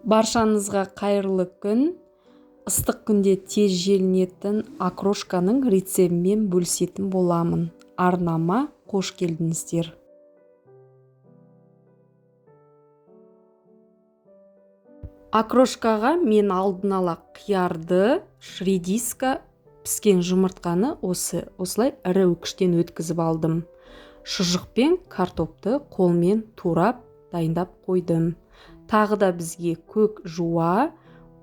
Баршаңызға қайырлы күн. Ыстық күнде тез желінетін окрошканың рецебімен бөлісетін боламын. Арнама қош келдіңіздер. Окрошкаға мен алдын ала қиярды, редиска, піскен жұмыртқаны осылай ірі өкіштен өткізіп алдым. Шұжық пен картопты қолмен турап дайындап қойдым. Тағы да бізге көк жуа,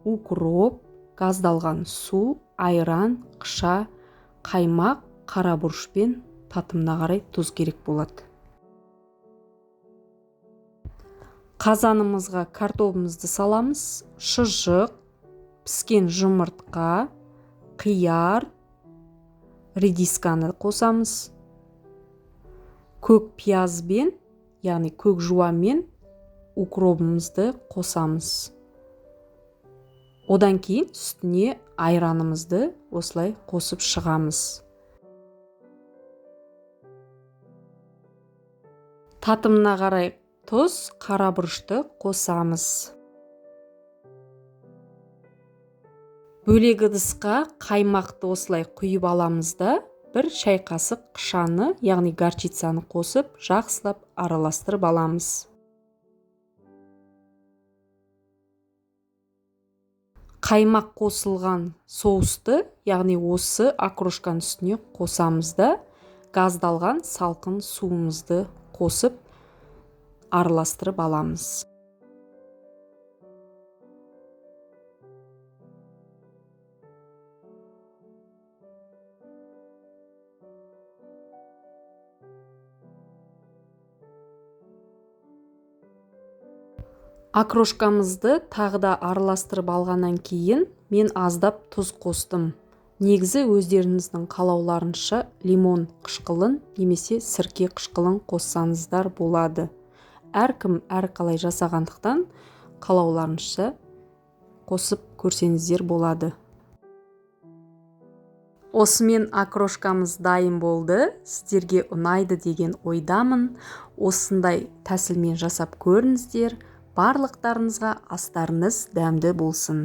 укроп, газдалған су, айран, қыша, қаймақ, қара бұрыш пен татымына қарай тұз керек болады. Қазанымызға картопымызды саламыз. Шұжық, піскен жұмыртқа, қияр, редисканы қосамыз. Көк пиязбен, яғни көк жуамен укробымызды қосамыз. Одан кейін үстіне айранымызды осылай қосып шығамыз. Татымына қарай тұз, қара бұрышты қосамыз. Бөлек ыдысқа қаймақты осылай құйып аламыз да, бір шай қасық қышаны, яғни горчицаны қосып, жақсылап араластырып аламыз. Қаймақ қосылған соусты, яғни осы окрошканың үстіне қосамыз да, газдалған салқын суымызды қосып араластырып аламыз. Окрошкамызды тағы да араластырып алғаннан кейін мен аздап тұз қостым. Негізі өздеріңіздің қалауларынша лимон қышқылын немесе сірке қышқылын қоссаңыздар болады. Әркім әрқалай жасағандықтан қалауларынша қосып көрсеңіздер болады. Осымен окрошкамыз дайын болды. Сіздерге ұнайды деген ойдамын. Осындай тәсілмен жасап көріңіздер. Барлықтарыңызға астарыңыз дәмді болсын.